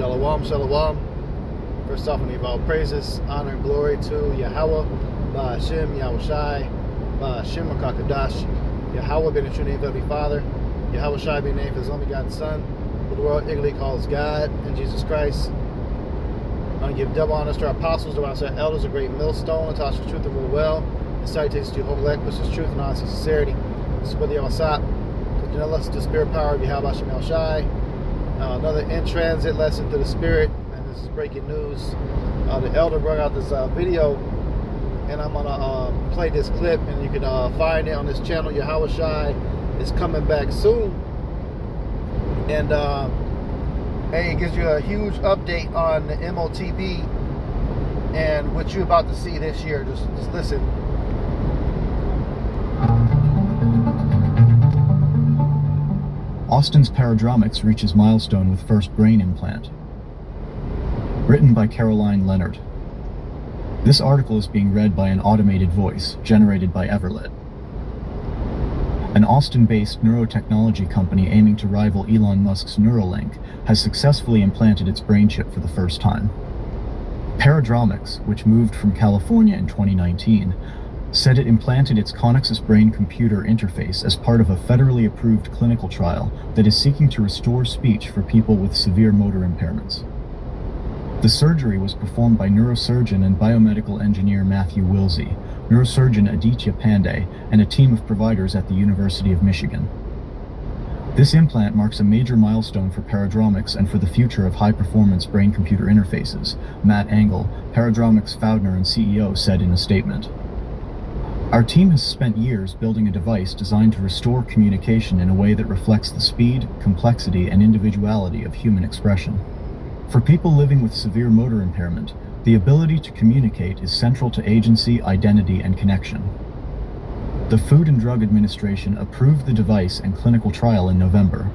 Shalom, shalom. First off, we give all praises, honor, and glory to Yahweh, Ba'ashem, Yahushai, Ba'ashem, Makakadash, Yahweh being the true name of Heavenly Father, Yahushai being named for His only begotten Son, who the world ignorantly calls God, and Jesus Christ. I want to give double honors to our apostles, to our elders, a great millstone, and touch the truth and rule well, and salutations to Jehovah, which is truth and honesty and sincerity. This is Brother Yawasap, to us the spirit power of Yahweh Ba'ashem Yahushai. Another in transit lesson to the spirit, and this is breaking news. The elder brought out this video, and I'm gonna play this clip, and you can find it on this channel. Yahushai is coming back soon, and hey, it gives you a huge update on the MOTB and what you're about to see this year. Just listen. Austin's Paradromics reaches milestone with first brain implant. Written by Caroline Leonard. This article is being read by an automated voice, generated by Everlit. An Austin-based neurotechnology company aiming to rival Elon Musk's Neuralink has successfully implanted its brain chip for the first time. Paradromics, which moved from California in 2019, said it implanted its Connexus brain-computer interface as part of a federally approved clinical trial that is seeking to restore speech for people with severe motor impairments. The surgery was performed by neurosurgeon and biomedical engineer Matthew Wilsey, neurosurgeon Aditya Pandey, and a team of providers at the University of Michigan. This implant marks a major milestone for Paradromics and for the future of high-performance brain-computer interfaces, Matt Engel, Paradromics founder and CEO, said in a statement. Our team has spent years building a device designed to restore communication in a way that reflects the speed, complexity, and individuality of human expression. For people living with severe motor impairment, the ability to communicate is central to agency, identity, and connection. The Food and Drug Administration approved the device and clinical trial in November.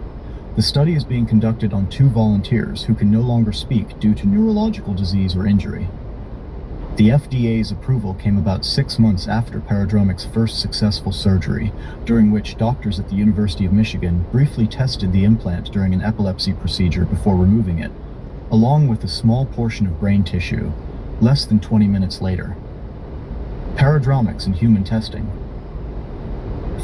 The study is being conducted on 2 volunteers who can no longer speak due to neurological disease or injury. The FDA's approval came about 6 months after Paradromics' first successful surgery, during which doctors at the University of Michigan briefly tested the implant during an epilepsy procedure before removing it, along with a small portion of brain tissue, less than 20 minutes later. Paradromics in human testing.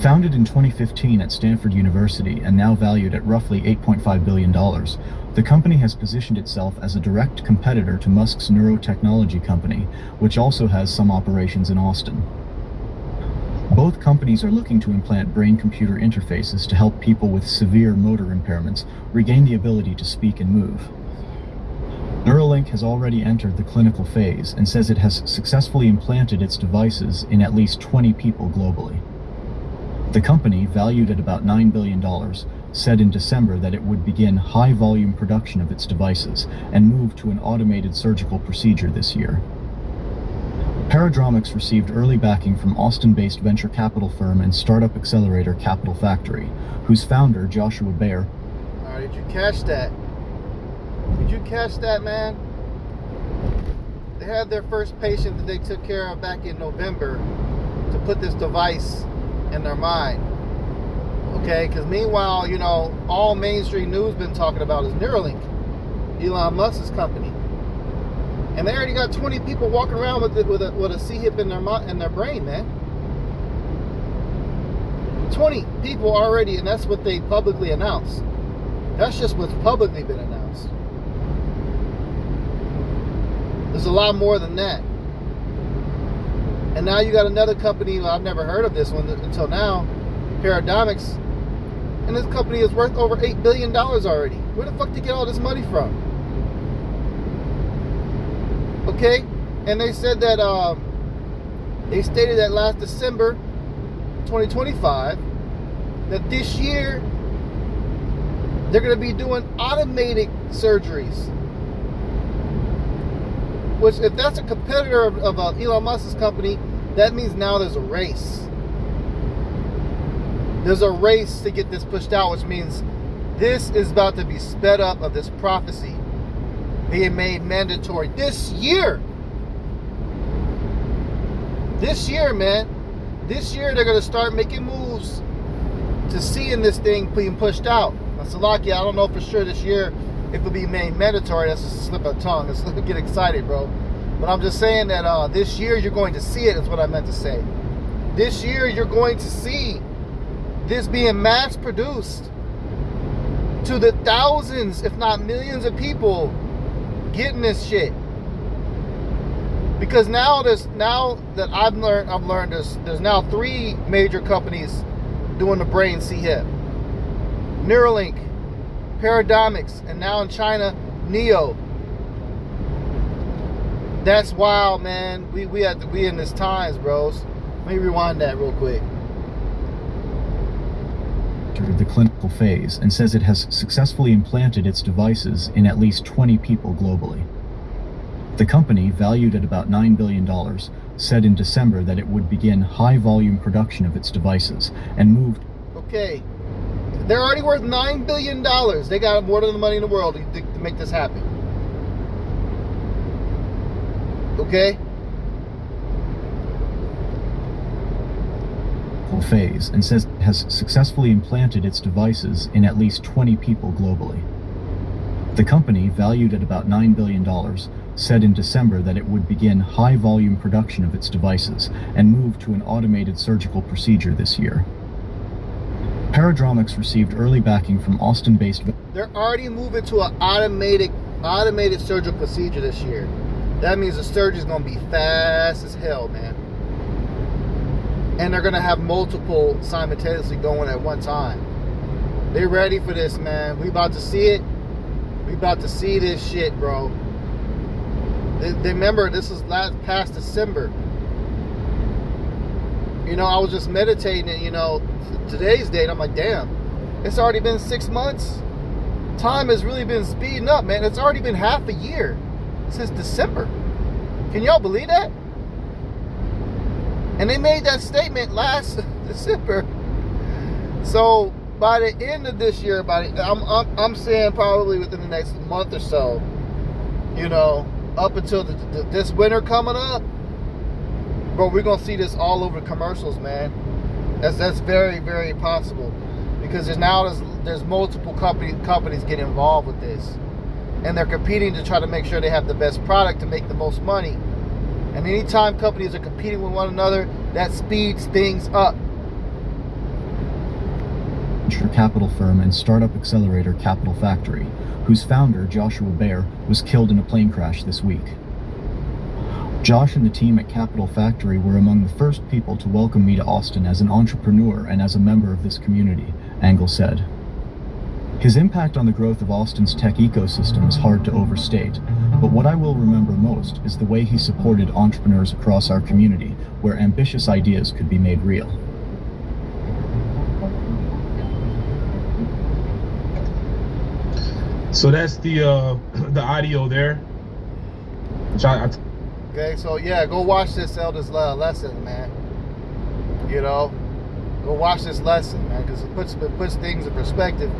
Founded in 2015 at Stanford University and now valued at roughly $8.5 billion, the company has positioned itself as a direct competitor to Musk's neurotechnology company, which also has some operations in Austin. Both companies are looking to implant brain-computer interfaces to help people with severe motor impairments regain the ability to speak and move. Neuralink has already entered the clinical phase and says it has successfully implanted its devices in at least 20 people globally. The company, valued at about $9 billion, said in December that it would begin high-volume production of its devices and move to an automated surgical procedure this year. Paradromics received early backing from Austin-based venture capital firm and startup accelerator Capital Factory, whose founder, Joshua Baer... Did you catch that? Did you catch that, man? They had their first patient that they took care of back in November to put this device in their mind. Okay, because meanwhile, you know, all mainstream news been talking about is Neuralink, Elon Musk's company, and they already got 20 people walking around with a C-hip in their brain, man. 20 people already, and that's what they publicly announced. That's just what's publicly been announced. There's a lot more than that. And now you got another company, I've never heard of this one until now, Paradromics, and this company is worth over $8 billion already. Where the fuck did they get all this money from? Okay? And they said that, they stated that last December 2025, that this year, they're going to be doing automated surgeries. Which, if that's a competitor of Elon Musk's company, that means now there's a race. There's a race to get this pushed out, which means this is about to be sped up of this prophecy being made mandatory this year. This year, man. This year, they're going to start making moves to seeing this thing being pushed out. Now, Salakia, I don't know for sure this year if it'll be made mandatory. That's just a slip of the tongue. Let's get excited, bro. But I'm just saying that this year you're going to see it, is what I meant to say. This year you're going to see this being mass produced to the thousands, if not millions of people getting this shit. Because now that I've learned there's now 3 major companies doing the brain CHIP. Neuralink, Paradigmics, and now in China, Neo. That's wild, man. We in this times, bros. Let me rewind that real quick. Entered the clinical phase and says it has successfully implanted its devices in at least 20 people globally. The company, valued at about $9 billion, said in December that it would begin high-volume production of its devices and moved... Okay, they're already worth $9 billion. They got more than the money in the world to make this happen. Okay? phase and says it has successfully implanted its devices in at least 20 people globally. The company, valued at about $9 billion, said in December that it would begin high-volume production of its devices and move to an automated surgical procedure this year. Paradromics received early backing from Austin-based... They're already moving to an automated surgical procedure this year. That means the surgery's going to be fast as hell, man. And they're going to have multiple simultaneously going at one time. They're ready for this, man. We about to see it. We about to see this shit, bro. Remember, this is past December. You know, I was just meditating and, you know, today's date, I'm like, damn, it's already been 6 months. Time has really been speeding up, man. It's already been half a year since December. Can y'all believe that? And they made that statement last December. So by the end of this year, I'm saying probably within the next month or so, you know, up until this winter coming up, bro, we're gonna see this all over the commercials, man. That's very, very possible, because there's multiple companies getting involved with this, and they're competing to try to make sure they have the best product to make the most money. And anytime companies are competing with one another, that speeds things up. Venture capital firm and startup accelerator Capital Factory, whose founder, Joshua Baer, was killed in a plane crash this week. Josh and the team at Capital Factory were among the first people to welcome me to Austin as an entrepreneur and as a member of this community, Angle said. His impact on the growth of Austin's tech ecosystem is hard to overstate, but what I will remember most is the way he supported entrepreneurs across our community, where ambitious ideas could be made real. So that's the audio there. Okay, so yeah, go watch this elders lesson, man. You know, go watch this lesson, man, because it puts things in perspective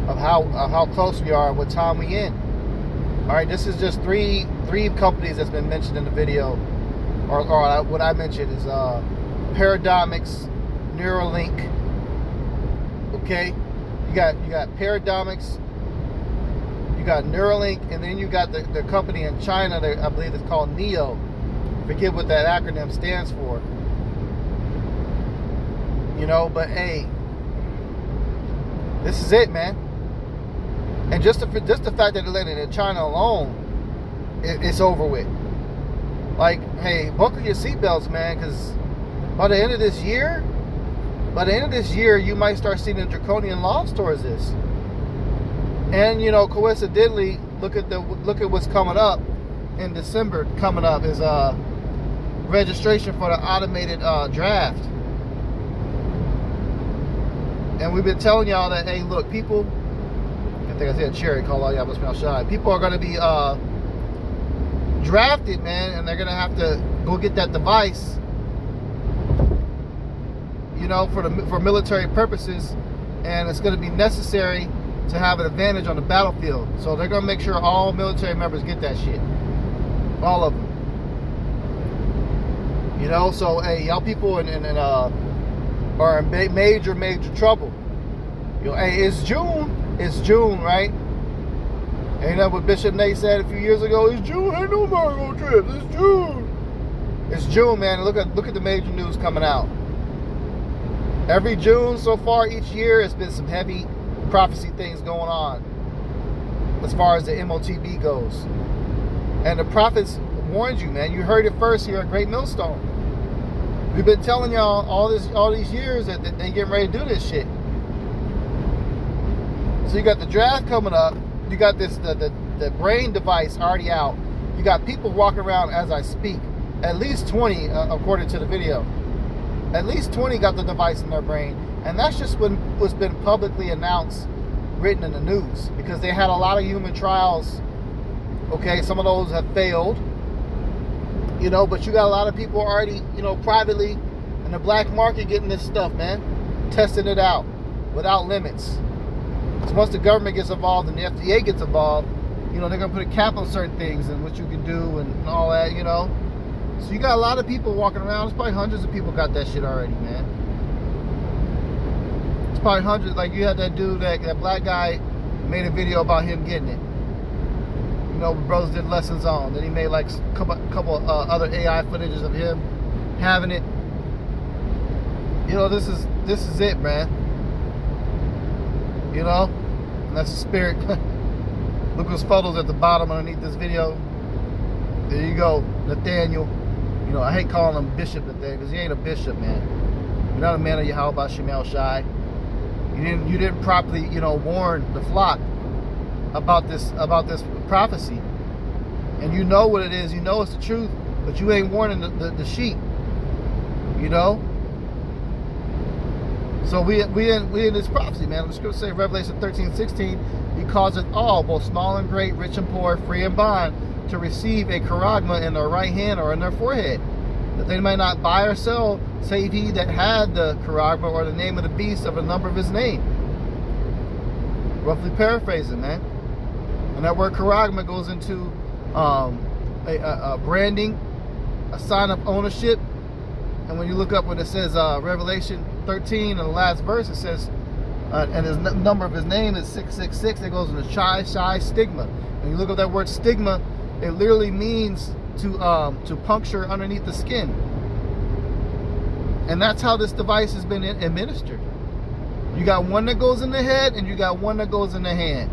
of how close we are and what time we in. All right, this is just three companies that's been mentioned in the video, or what I mentioned is Paradigmics, Neuralink. Okay, you got Paradigmics, you got Neuralink, and then you got the company in China that I believe it's called Neo. Forget what that acronym stands for. You know, but hey, this is it, man. And just the fact that they're letting it in China alone, it's over with. Like, hey, buckle your seatbelts, man, because by the end of this year, you might start seeing the draconian laws towards this. And you know, coincidentally, look at what's coming up in December. Coming up is registration for the automated draft. And we've been telling y'all that, hey, look, people, I think I said Cherry, call all y'all must smell shy. People are going to be drafted, man, and they're going to have to go get that device, you know, for military purposes, and it's going to be necessary to have an advantage on the battlefield. So they're going to make sure all military members get that shit, all of them. You know, so hey, y'all people are in major trouble. You know, hey, it's June, right? Ain't that what Bishop Nate said a few years ago? It's June, ain't no Margo trips. It's June. It's June, man. Look at the major news coming out. Every June so far each year has been some heavy prophecy things going on as far as the MOTB goes. And the prophets warned you, man. You heard it first here at Great Millstone. We've been telling y'all all these years that they getting ready to do this shit. So you got the draft coming up. You got the brain device already out. You got people walking around as I speak. At least 20, according to the video. At least 20 got the device in their brain. And that's just what's been publicly announced, written in the news. Because they had a lot of human trials. Okay, some of those have failed. You know, but you got a lot of people already, you know, privately in the black market getting this stuff, man. Testing it out without limits. So once the government gets involved and the FDA gets involved, you know, they're going to put a cap on certain things and what you can do and all that, you know. So you got a lot of people walking around. There's probably hundreds of people got that shit already, man. It's probably hundreds. Like you had that dude, that black guy made a video about him getting it. You know, brothers did lessons on. Then he made like a couple other AI footages of him having it. You know, this is it, man. You know, and that's the spirit. Look at those photos at the bottom underneath this video. There you go, Nathaniel. You know, I hate calling him Bishop Nathaniel because he ain't a bishop, man. You're not a man of Yahweh Shemel Shai. You didn't properly, you know, warn the flock about this prophecy. And you know what it is. You know it's the truth, but you ain't warning the sheep. You know. So we in this prophecy, man. The scripture say Revelation 13:16, he causeth all, both small and great, rich and poor, free and bond, to receive a charagma in their right hand or in their forehead, that they might not buy or sell, save he that had the charagma or the name of the beast of the number of his name. Roughly paraphrasing, man. And that word charagma goes into a branding, a sign of ownership. And when you look up when it says Revelation 13 in the last verse, it says, and his number of his name is 666. It goes into Shai stigma. When you look up that word stigma, it literally means to puncture underneath the skin. And that's how this device has been administered. You got one that goes in the head and you got one that goes in the hand.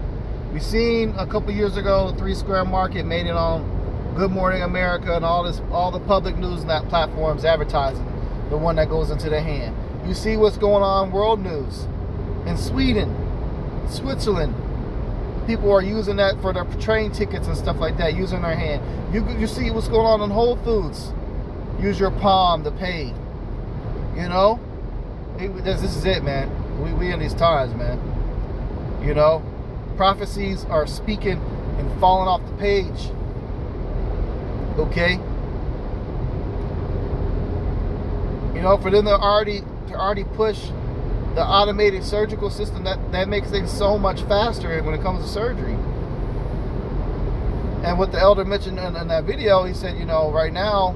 We seen a couple years ago, 3 Square Market made it on Good Morning America and all the public news and that platforms advertising the one that goes into the hand. You see what's going on in world news in Sweden, Switzerland. People are using that for their train tickets and stuff like that, using their hand. You see what's going on in Whole Foods. Use your palm to pay. You know, this is it, man. We in these times, man. You know, prophecies are speaking and falling off the page. Okay. You know, for them to already push the automated surgical system, that makes things so much faster when it comes to surgery. And what the elder mentioned in that video, he said, you know, right now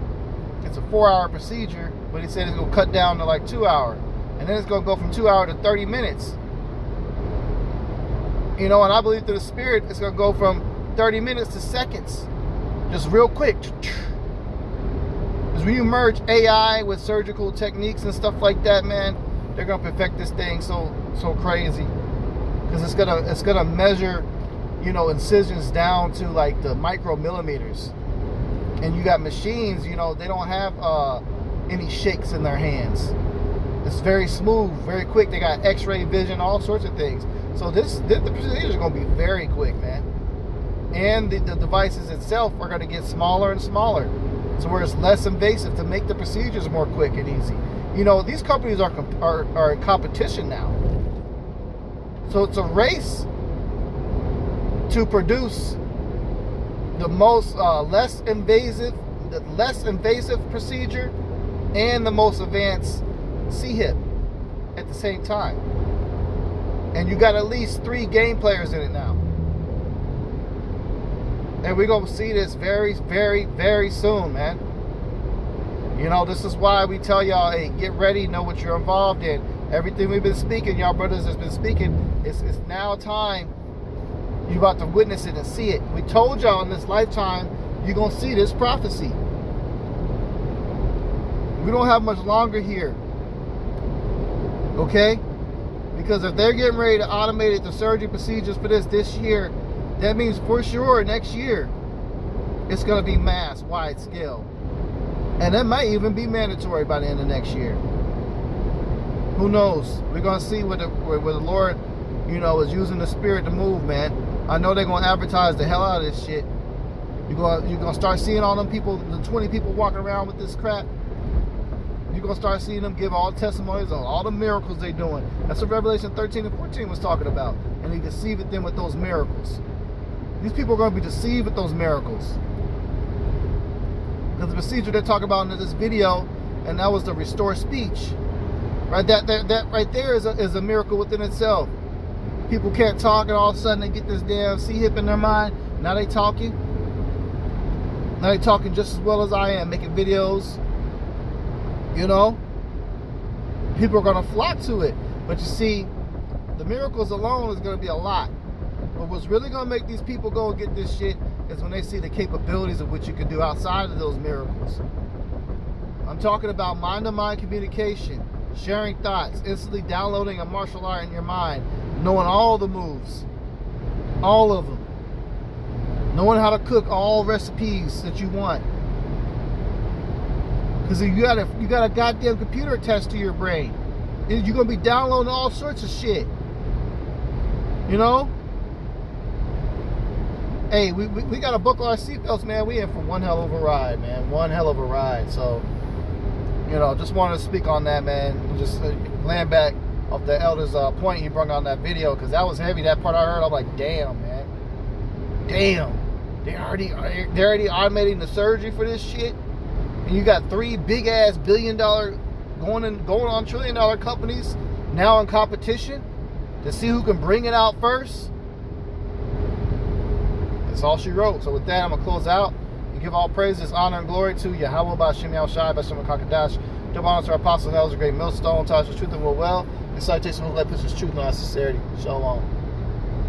it's a 4-hour procedure, but he said it's going to cut down to like 2 hours, and then it's going to go from 2 hours to 30 minutes. You know, and I believe through the spirit it's going to go from 30 minutes to seconds, just real quick. Because when you merge AI with surgical techniques and stuff like that, man, they're gonna perfect this thing so crazy. Because it's gonna measure, you know, incisions down to like the micromillimeters. And you got machines, you know, they don't have any shakes in their hands. It's very smooth, very quick. They got X-ray vision, all sorts of things. So the procedure is gonna be very quick, man. And the devices itself are gonna get smaller and smaller, so where it's less invasive to make the procedures more quick and easy. You know, these companies are in competition now. So it's a race to produce the most less invasive procedure and the most advanced C-hip at the same time. And you got at least 3 game players in it now. And we're going to see this very, very, very soon, man. You know, this is why we tell y'all, hey, get ready, know what you're involved in. Everything we've been speaking, y'all brothers has been speaking, it's now time. You about to witness it and see it. We told y'all in this lifetime, you're going to see this prophecy. We don't have much longer here. Okay? Because if they're getting ready to automate the surgery procedures for this year, that means for sure next year, it's going to be mass, wide scale. And that might even be mandatory by the end of next year. Who knows? We're going to see where the Lord, is using the Spirit to move, man. I know they're going to advertise the hell out of this shit. You're going to start seeing all them people, the 20 people walking around with this crap. You're going to start seeing them give all testimonies on all the miracles they're doing. That's what Revelation 13 and 14 was talking about. And he deceived them with those miracles. These people are going to be deceived with those miracles. Because the procedure they're talking about in this video, and that was the restore speech. Right, that right there is a miracle within itself. People can't talk, and all of a sudden they get this damn C-hip in their mind. Now they talking. Now they talking just as well as I am, making videos. People are going to flock to it. But you see, the miracles alone is going to be a lot. But what's really going to make these people go and get this shit is when they see the capabilities of what you can do outside of those miracles. I'm talking about mind-to-mind communication, sharing thoughts, instantly downloading a martial art in your mind, knowing all the moves, all of them, knowing how to cook all recipes that you want. Because you got a goddamn computer attached to your brain. You're going to be downloading all sorts of shit. Hey, we got to buckle our seatbelts, man. We in for one hell of a ride, man. One hell of a ride. So, just wanted to speak on that, man. Just land back off the elder's point he brought on that video, because that was heavy. That part I heard, I'm like, damn, man. Damn. They're already automating the surgery for this shit. And you got 3 big ass $1 billion going on $1 trillion companies now in competition to see who can bring it out first. That's all she wrote. So with that, I'm going to close out and give all praises, honor, and glory to Yahweh, Ba'ashem Yahushai, Ba'ashem Kakadash. Double honor to our apostle, that was a great millstone, touches truth and will well, and citation of light puts truth and our sincerity. Shalom.